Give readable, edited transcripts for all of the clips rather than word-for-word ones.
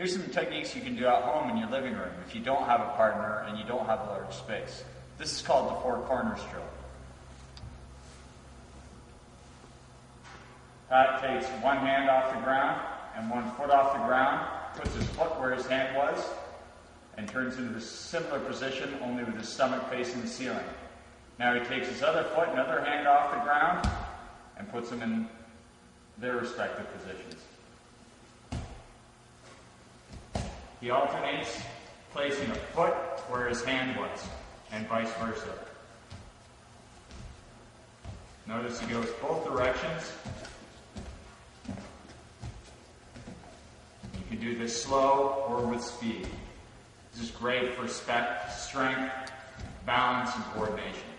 Here's some techniques you can do at home in your living room if you don't have a partner and you don't have a large space. This is called the four corners drill. Pat takes one hand off the ground and one foot off the ground, puts his foot where his hand was, and turns into a similar position, only with his stomach facing the ceiling. Now he takes his other foot and other hand off the ground and puts them in their respective positions. He alternates placing a foot where his hand was, and vice versa. Notice he goes both directions. You can do this slow or with speed. This is great for strength, balance, and coordination.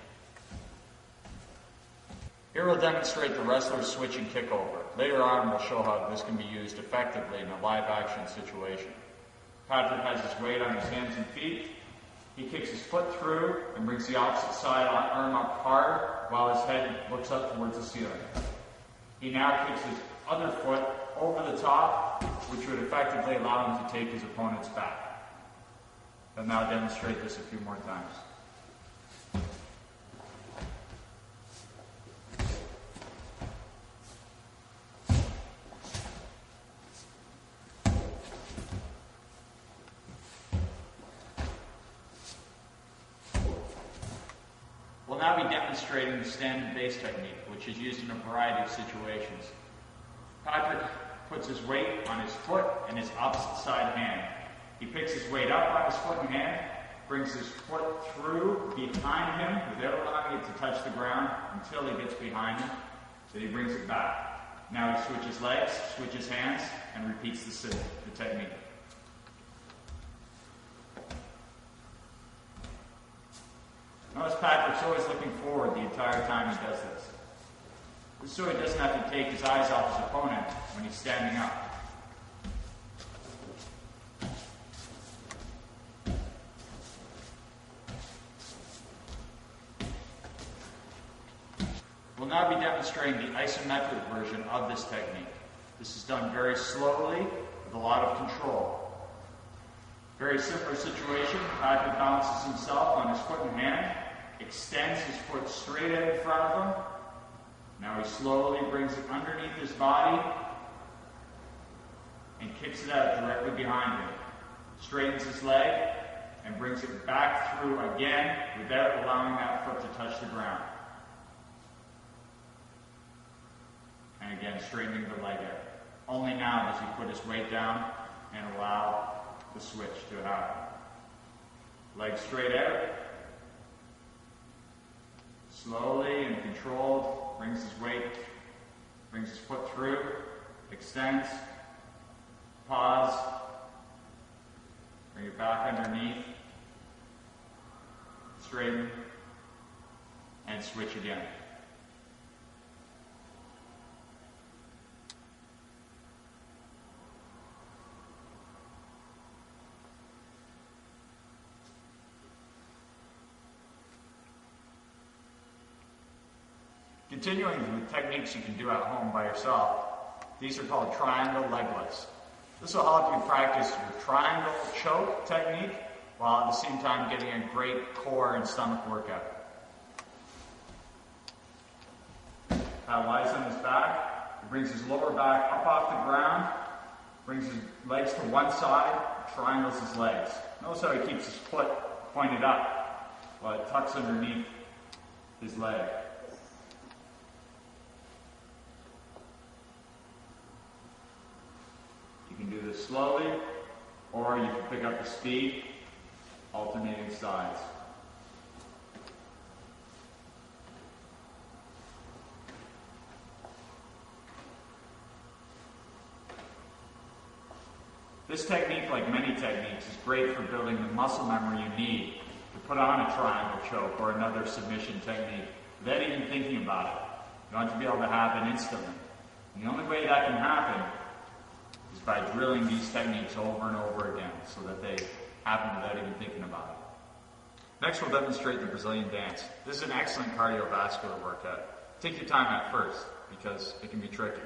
Here we'll demonstrate the wrestler's switch and kick over. Later on we'll show how this can be used effectively in a live action situation. Patrick has his weight on his hands and feet. He kicks his foot through and brings the opposite side arm up hard while his head looks up towards the ceiling. He now kicks his other foot over the top, which would effectively allow him to take his opponent's back. I'll now demonstrate this a few more times. We'll now be demonstrating the standing base technique, which is used in a variety of situations. Patrick puts his weight on his foot and his opposite side hand. He picks his weight up on his foot and hand, brings his foot through behind him without allowing it to touch the ground until he gets behind him. Then he brings it back. Now he switches legs, switches hands, and repeats the technique. Notice Patrick's always looking forward the entire time he does this. This is so he doesn't have to take his eyes off his opponent when he's standing up. We'll now be demonstrating the isometric version of this technique. This is done very slowly with a lot of control. Very similar situation. Patrick balances himself on his foot and hand, extends his foot straight out in front of him. Now he slowly brings it underneath his body and kicks it out directly behind him. Straightens his leg and brings it back through again without allowing that foot to touch the ground. And again, straightening the leg out. Only now does he put his weight down and allow the switch to happen. Leg straight out. Slowly and controlled, brings his weight, brings his foot through, extends, pause, bring it back underneath, straighten, and switch again. Continuing with techniques you can do at home by yourself, these are called triangle leg lifts. This will help you practice your triangle choke technique while at the same time getting a great core and stomach workout. Pat lies on his back, he brings his lower back up off the ground, brings his legs to one side, triangles his legs. Notice how he keeps his foot pointed up while it tucks underneath his leg. You can do this slowly, or you can pick up the speed, alternating sides. This technique, like many techniques, is great for building the muscle memory you need to put on a triangle choke or another submission technique without even thinking about it. You want it to be able to happen instantly. And the only way that can happen is by drilling these techniques over and over again so that they happen without even thinking about it. Next, we'll demonstrate the Brazilian dance. This is an excellent cardiovascular workout. Take your time at first because it can be tricky.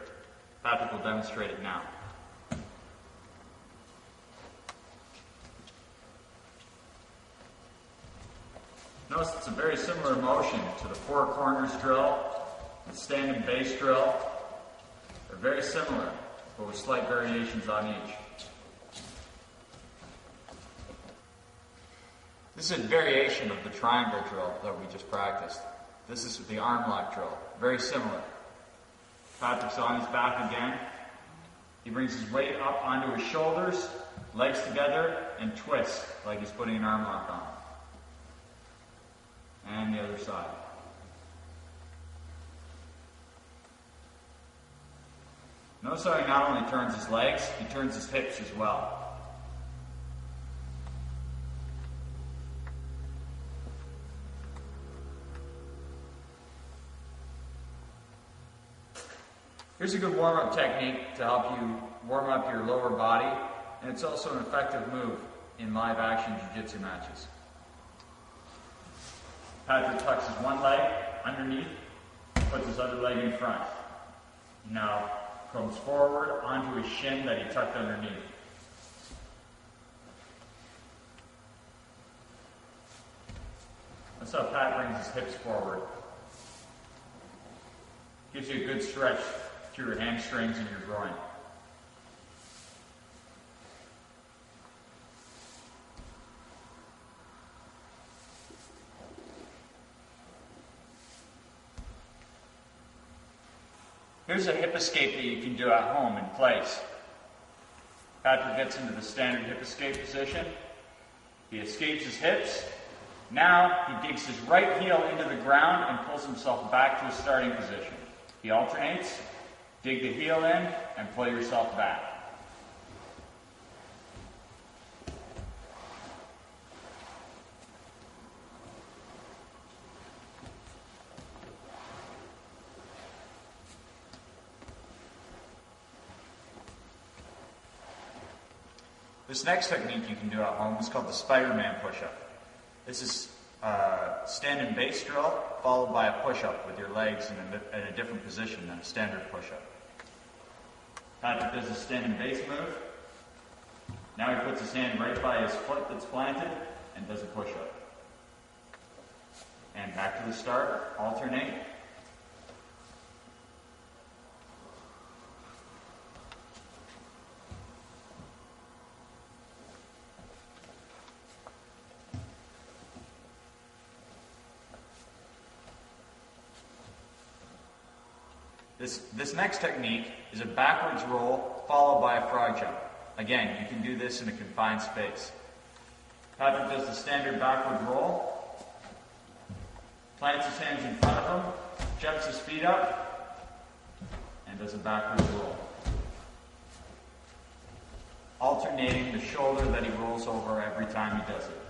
Patrick will demonstrate it now. Notice it's a very similar motion to the four corners drill, the stand and base drill. They're very similar, but with slight variations on each. This is a variation of the triangle drill that we just practiced. This is the arm lock drill. Very similar. Patrick's on his back again. He brings his weight up onto his shoulders, legs together, and twists like he's putting an arm lock on. And the other side. Notice how he not only turns his legs, he turns his hips as well. Here's a good warm-up technique to help you warm up your lower body, and it's also an effective move in live action jiu-jitsu matches. Patrick tucks his one leg underneath, puts his other leg in front. Now comes forward onto his shin that he tucked underneath. That's how Pat brings his hips forward. Gives you a good stretch through your hamstrings and your groin. Here's a hip escape that you can do at home in place. Patrick gets into the standard hip escape position. He escapes his hips. Now he digs his right heel into the ground and pulls himself back to his starting position. He alternates, dig the heel in, and pull yourself back. This next technique you can do at home is called the Spider-Man push-up. This is stand and base drill followed by a push-up with your legs in a different position than a standard push-up. Patrick does a stand and base move. Now he puts his hand right by his foot that's planted and does a push-up. And back to the start, alternate. This next technique is a backwards roll followed by a frog jump. Again, you can do this in a confined space. Patrick does the standard backward roll, plants his hands in front of him, jumps his feet up, and does a backwards roll. Alternating the shoulder that he rolls over every time he does it.